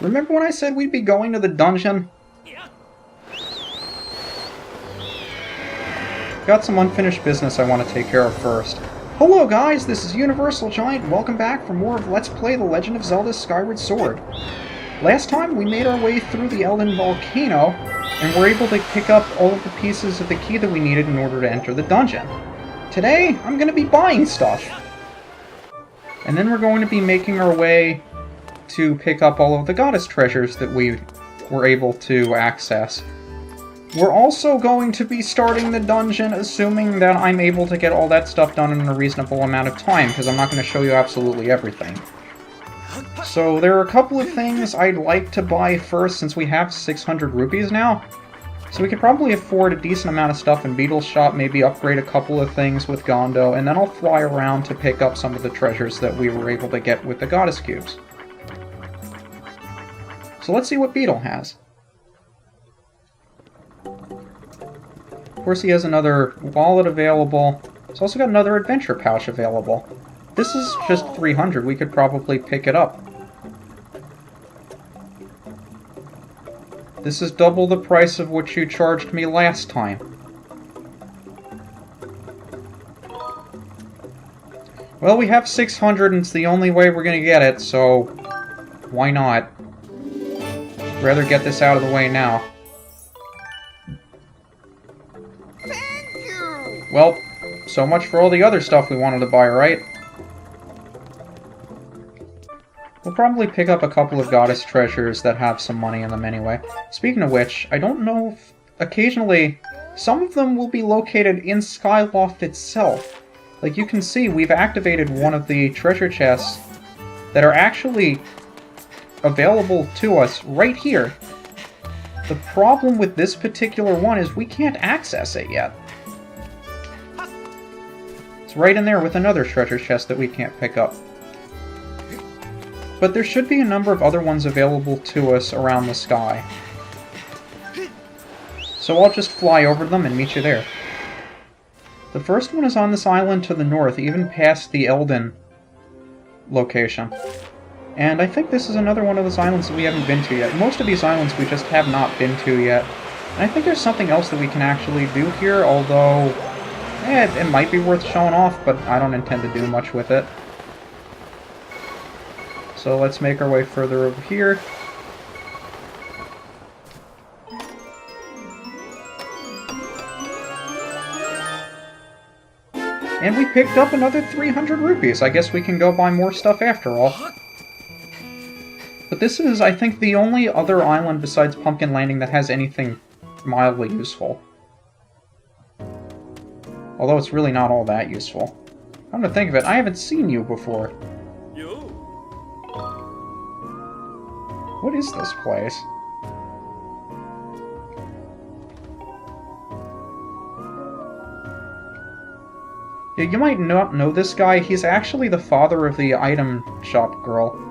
Remember when I said we'd be going to the dungeon? Got some unfinished business I want to take care of first. Hello guys, this is UniversalGiant. Welcome back for more of Let's Play The Legend of Zelda Skyward Sword. Last time we made our way through the Elden Volcano, and were able to pick up all of the pieces of the key that we needed in order to enter the dungeon. Today, I'm going to be buying stuff. And then we're going to be making our way to pick up all of the goddess treasures that we were able to access. We're also going to be starting the dungeon assuming that I'm able to get all that stuff done in a reasonable amount of time, because I'm not going to show you absolutely everything. So there are a couple of things I'd like to buy first, since we have 600 rupees now. So we could probably afford a decent amount of stuff in Beetle's shop, maybe upgrade a couple of things with Gondo, and then I'll fly around to pick up some of the treasures that we were able to get with the goddess cubes. So let's see what Beetle has. Of course, he has another wallet available. He's also got another adventure pouch available. This is just 300. We could probably pick it up. This is double the price of what you charged me last time. Well, we have 600 and it's the only way we're gonna get it, so why not? I'd rather get this out of the way now. Well, so much for all the other stuff we wanted to buy, right? We'll probably pick up a couple of goddess treasures that have some money in them anyway. Speaking of which, I don't know if occasionally some of them will be located in Skyloft itself. Like you can see, we've activated one of the treasure chests that are actually available to us right here. The problem with this particular one is we can't access it yet. It's right in there with another treasure chest that we can't pick up. But there should be a number of other ones available to us around the sky. So I'll just fly over them and meet you there. The first one is on this island to the north, even past the Elden location. And I think this is another one of those islands that we haven't been to yet. Most of these islands we just have not been to yet. And I think there's something else that we can actually do here, although it might be worth showing off, but I don't intend to do much with it. So let's make our way further over here. And we picked up another 300 rupees. I guess we can go buy more stuff after all. But this is, I think, the only other island besides Pumpkin Landing that has anything mildly useful. Although it's really not all that useful. Come to think of it, I haven't seen you before. What is this place? Yeah, you might not know this guy. He's actually the father of the item shop girl.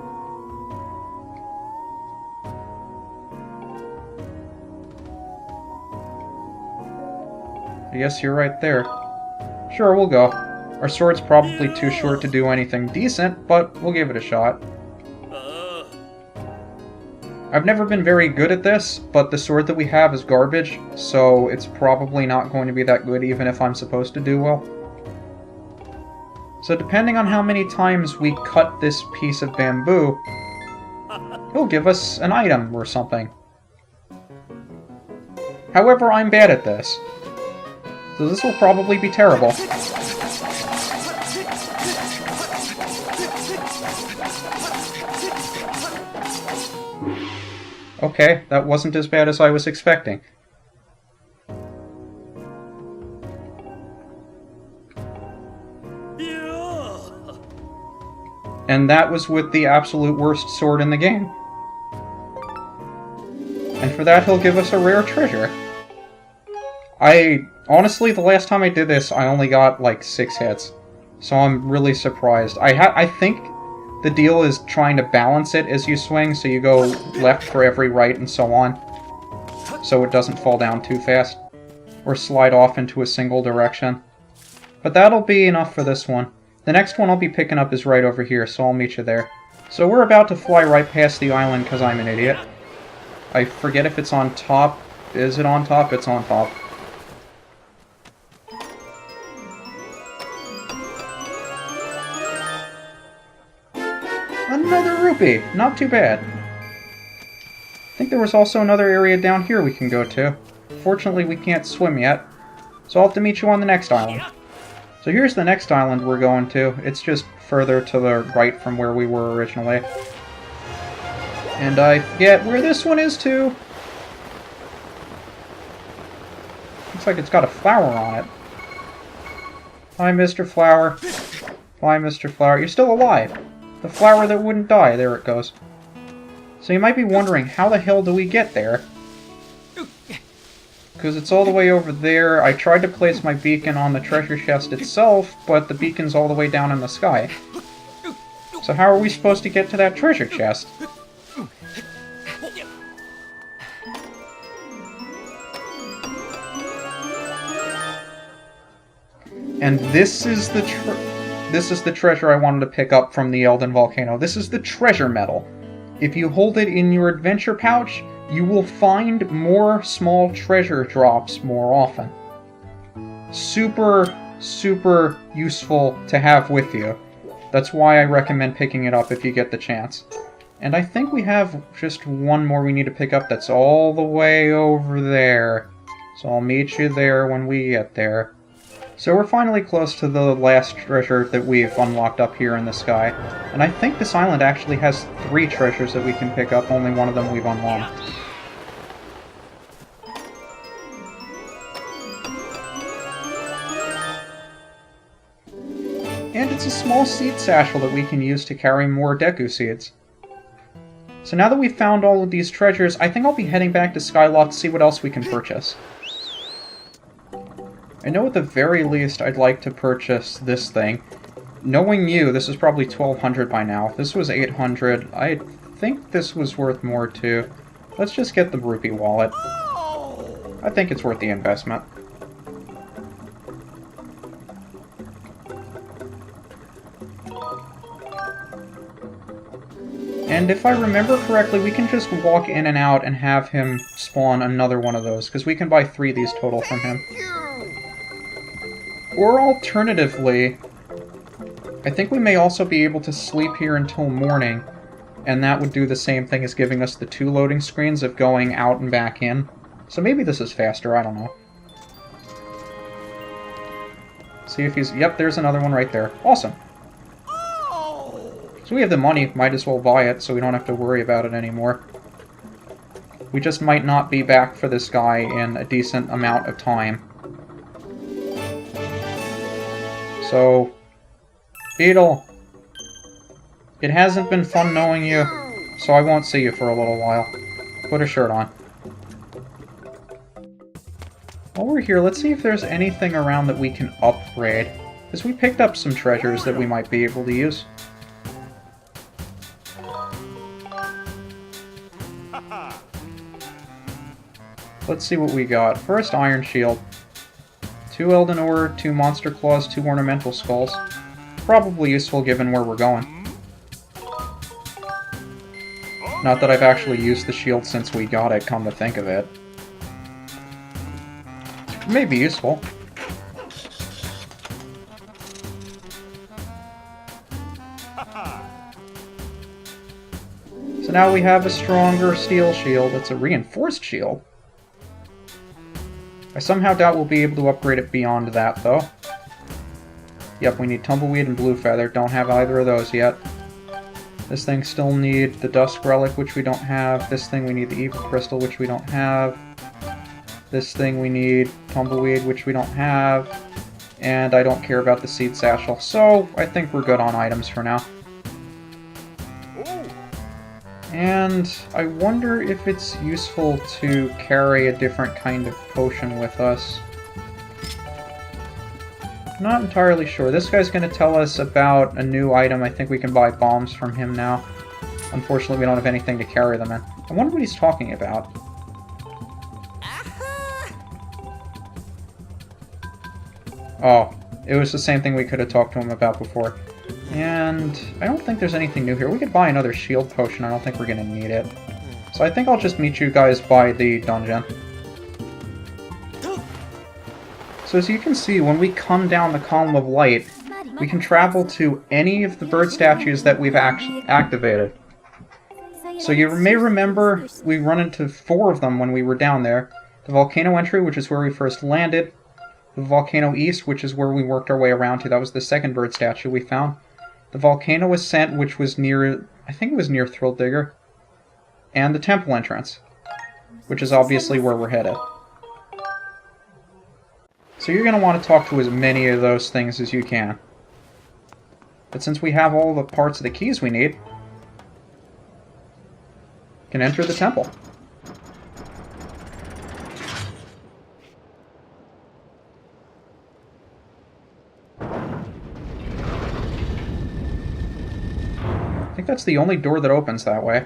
I guess you're right there. Sure, we'll go. Our sword's probably too short to do anything decent, but we'll give it a shot. I've never been very good at this, but the sword that we have is garbage, so it's probably not going to be that good even if I'm supposed to do well. So depending on how many times we cut this piece of bamboo, he'll give us an item or something. However, I'm bad at this, so this will probably be terrible. Okay, that wasn't as bad as I was expecting. And that was with the absolute worst sword in the game. And for that, he'll give us a rare treasure. Honestly, the last time I did this, I only got, like, 6 hits. So I'm really surprised. I think the deal is trying to balance it as you swing, so you go left for every right and so on. So it doesn't fall down too fast. Or slide off into a single direction. But that'll be enough for this one. The next one I'll be picking up is right over here, so I'll meet you there. So we're about to fly right past the island because I'm an idiot. I forget if it's on top. Is it on top? It's on top. Another rupee! Not too bad. I think there was also another area down here we can go to. Fortunately, we can't swim yet, so I'll have to meet you on the next island. So here's the next island we're going to. It's just further to the right from where we were originally. And I forget where this one is, too. Looks like it's got a flower on it. Hi, Mr. Flower. Hi, Mr. Flower. You're still alive. The flower that wouldn't die. There it goes. So you might be wondering, how the hell do we get there? Because it's all the way over there. I tried to place my beacon on the treasure chest itself, but the beacon's all the way down in the sky. So how are we supposed to get to that treasure chest? And this is the treasure I wanted to pick up from the Elden Volcano. This is the treasure medal. If you hold it in your adventure pouch, you will find more small treasure drops more often. Super, super useful to have with you. That's why I recommend picking it up if you get the chance. And I think we have just one more we need to pick up that's all the way over there. So I'll meet you there when we get there. So we're finally close to the last treasure that we've unlocked up here in the sky. And I think this island actually has 3 treasures that we can pick up, only one of them we've unlocked. And it's a small seed satchel that we can use to carry more Deku seeds. So now that we've found all of these treasures, I think I'll be heading back to Skyloft to see what else we can purchase. I know at the very least I'd like to purchase this thing. Knowing you, this is probably 1200 by now. If this was 800, I think this was worth more too. Let's just get the rupee wallet. I think it's worth the investment. And if I remember correctly, we can just walk in and out and have him spawn another one of those, because we can buy 3 of these total from him. Or alternatively, I think we may also be able to sleep here until morning, and that would do the same thing as giving us the 2 loading screens of going out and back in. So maybe this is faster, I don't know. See if he's... Yep, there's another one right there. Awesome. So we have the money, might as well buy it so we don't have to worry about it anymore. We just might not be back for this guy in a decent amount of time. So, Beetle, it hasn't been fun knowing you, so I won't see you for a little while. Put a shirt on. While we're here, let's see if there's anything around that we can upgrade, because we picked up some treasures that we might be able to use. Let's see what we got. First, Iron Shield. 2 Elden Ore, 2 Monster Claws, 2 Ornamental Skulls. Probably useful given where we're going. Not that I've actually used the shield since we got it, come to think of it. It may be useful. So now we have a stronger steel shield. It's a reinforced shield. I somehow doubt we'll be able to upgrade it beyond that, though. Yep, we need Tumbleweed and Blue Feather. Don't have either of those yet. This thing still needs the Dusk Relic, which we don't have. This thing we need the Evil Crystal, which we don't have. This thing we need Tumbleweed, which we don't have. And I don't care about the Seed Satchel, so I think we're good on items for now. And I wonder if it's useful to carry a different kind of potion with us. Not entirely sure. This guy's going to tell us about a new item. I think we can buy bombs from him now. Unfortunately, we don't have anything to carry them in. I wonder what he's talking about. Oh, it was the same thing we could have talked to him about before. And I don't think there's anything new here. We could buy another shield potion. I don't think we're going to need it. So I think I'll just meet you guys by the dungeon. So as you can see, when we come down the column of light, we can travel to any of the bird statues that we've activated. So you may remember we run into 4 of them when we were down there. The volcano entry, which is where we first landed. The volcano east, which is where we worked our way around to. That was the second bird statue we found. The volcano ascent, which was near, I think it was near Thrill Digger. And the temple entrance, which is obviously where we're headed. So you're going to want to talk to as many of those things as you can. But since we have all the parts of the keys we need, we can enter the temple. I think that's the only door that opens that way.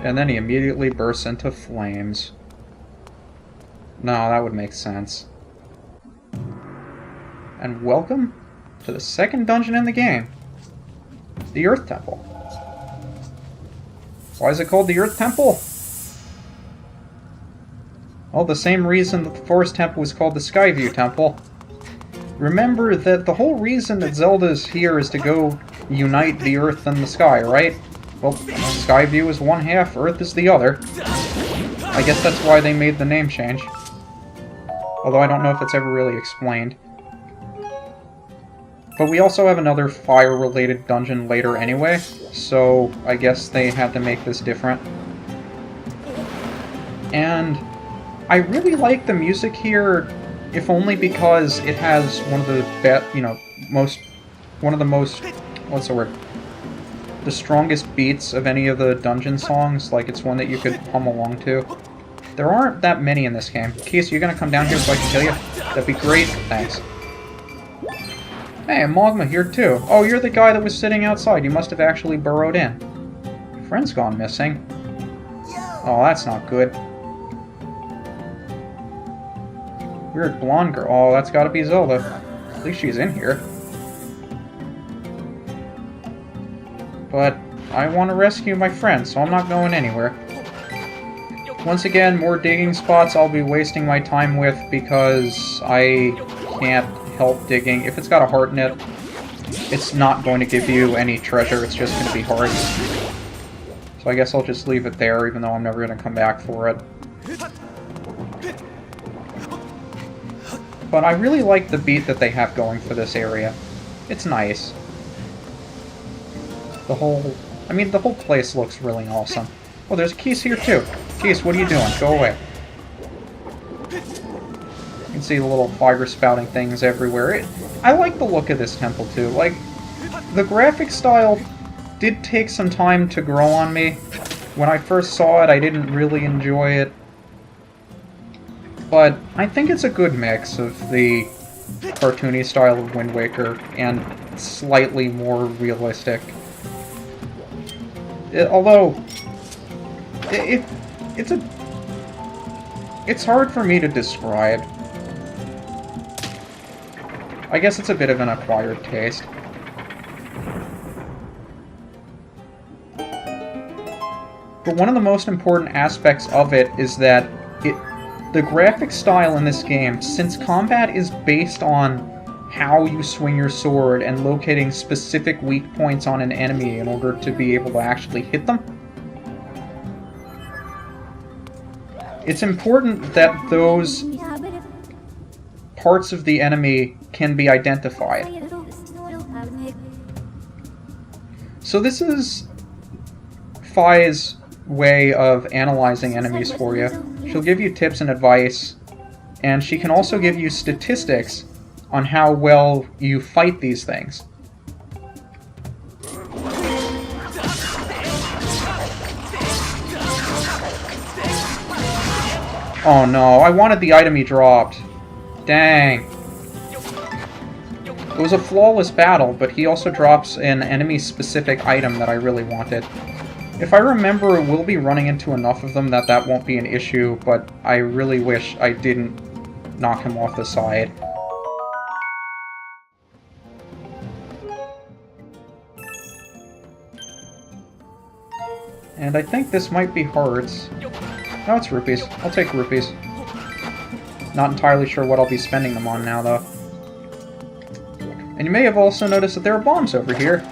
And then he immediately bursts into flames. No, that would make sense. And welcome to the second dungeon in the game. The Earth Temple. Why is it called the Earth Temple? Well, the same reason that the Forest Temple was called the Skyview Temple. Remember that the whole reason that Zelda's here is to go unite the Earth and the sky, right? Well, Skyview is one half, Earth is the other. I guess that's why they made the name change. Although I don't know if it's ever really explained. But we also have another fire-related dungeon later anyway, so I guess they had to make this different. And I really like the music here, if only because it has one of the what's the word? The strongest beats of any of the dungeon songs, like it's one that you could hum along to. There aren't that many in this game. Keith, you're gonna come down here so I can kill you? That'd be great. Thanks. Hey, Magma here too. Oh, you're the guy that was sitting outside. You must have actually burrowed in. Your friend's gone missing. Oh, that's not good. Weird blonde girl. Oh, that's gotta be Zelda. At least she's in here. But I want to rescue my friend, so I'm not going anywhere. Once again, more digging spots I'll be wasting my time with because I can't help digging. If it's got a heart in it, it's not going to give you any treasure, it's just going to be hearts. So I guess I'll just leave it there, even though I'm never going to come back for it. But I really like the beat that they have going for this area. It's nice. The whole place looks really awesome. Oh, there's Keese here too. Keese, what are you doing? Go away. You can see the little fire spouting things everywhere. I like the look of this temple too. Like, the graphic style did take some time to grow on me. When I first saw it, I didn't really enjoy it. But I think it's a good mix of the cartoony style of Wind Waker and slightly more realistic. Although, it's hard for me to describe. I guess it's a bit of an acquired taste. But one of the most important aspects of it is that the graphic style in this game, since combat is based on how you swing your sword and locating specific weak points on an enemy in order to be able to actually hit them, it's important that those parts of the enemy can be identified. So this is Fi's way of analyzing enemies for you. She'll give you tips and advice, and she can also give you statistics on how well you fight these things. Oh no, I wanted the item he dropped. Dang. It was a flawless battle, but he also drops an enemy-specific item that I really wanted. If I remember, we'll be running into enough of them that that won't be an issue, but I really wish I didn't knock him off the side. And I think this might be hearts. No, it's rupees. I'll take rupees. Not entirely sure what I'll be spending them on now, though. And you may have also noticed that there are bombs over here.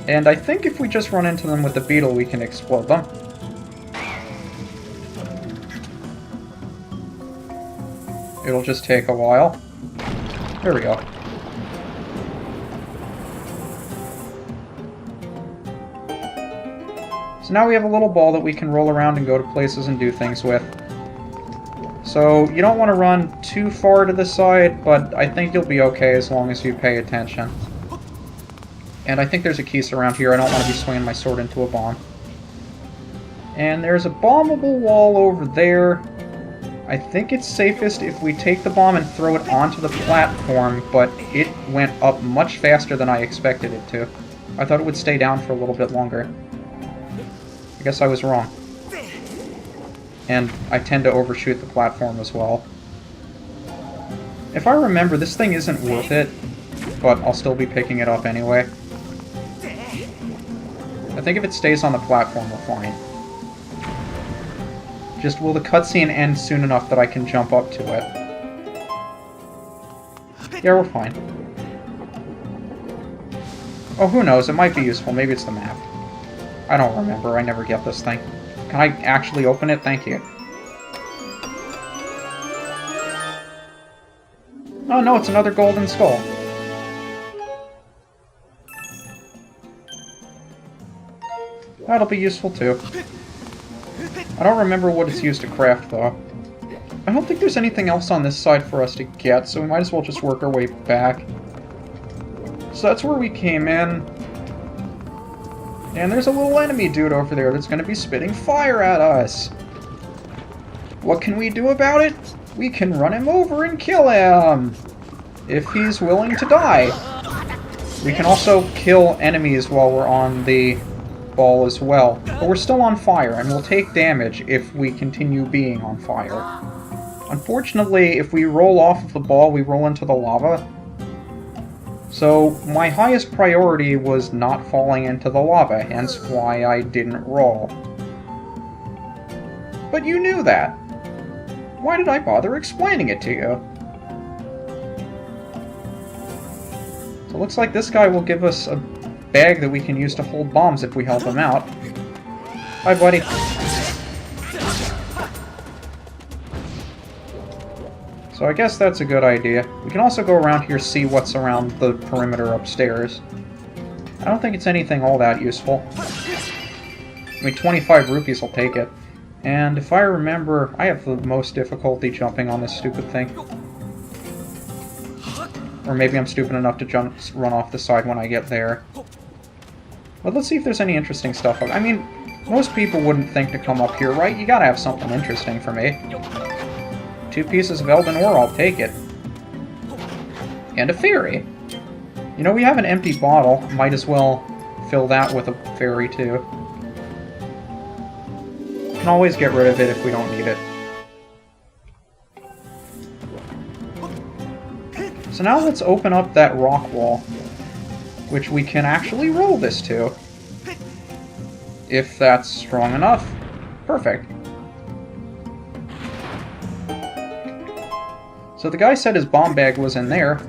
And I think if we just run into them with the beetle, we can explode them. It'll just take a while. There we go. So now we have a little ball that we can roll around and go to places and do things with. So you don't want to run too far to the side, but I think you'll be okay as long as you pay attention. And I think there's a keys around here. I don't want to be swinging my sword into a bomb. And there's a bombable wall over there. I think it's safest if we take the bomb and throw it onto the platform, but it went up much faster than I expected it to. I thought it would stay down for a little bit longer. I guess I was wrong. And I tend to overshoot the platform as well. If I remember, this thing isn't worth it, but I'll still be picking it up anyway. I think if it stays on the platform, we're fine. Just will the cutscene end soon enough that I can jump up to it? Yeah, we're fine. Oh, who knows? It might be useful. Maybe it's the map. I don't remember. I never get this thing. Can I actually open it? Thank you. Oh no, it's another golden skull. That'll be useful too. I don't remember what it's used to craft though. I don't think there's anything else on this side for us to get, so we might as well just work our way back. So that's where we came in. And there's a little enemy dude over there that's going to be spitting fire at us. What can we do about it? We can run him over and kill him, if he's willing to die. We can also kill enemies while we're on the ball as well. But we're still on fire, and we'll take damage if we continue being on fire. Unfortunately, if we roll off of the ball, we roll into the lava. So my highest priority was not falling into the lava, hence why I didn't roll. But you knew that. Why did I bother explaining it to you? So it looks like this guy will give us a bag that we can use to hold bombs if we help him out. Hi, buddy. So I guess that's a good idea. We can also go around here, see what's around the perimeter upstairs. I don't think it's anything all that useful. I mean, 25 rupees, I'll take it. And if I remember, I have the most difficulty jumping on this stupid thing. Or maybe I'm stupid enough to run off the side when I get there. But let's see if there's any interesting stuff. I mean, most people wouldn't think to come up here, right? You gotta have something interesting for me. 2 pieces of Elden ore, I'll take it. And a fairy. You know, we have an empty bottle. Might as well fill that with a fairy, too. Can always get rid of it if we don't need it. So now let's open up that rock wall, which we can actually roll this to. If that's strong enough. Perfect. So the guy said his bomb bag was in there.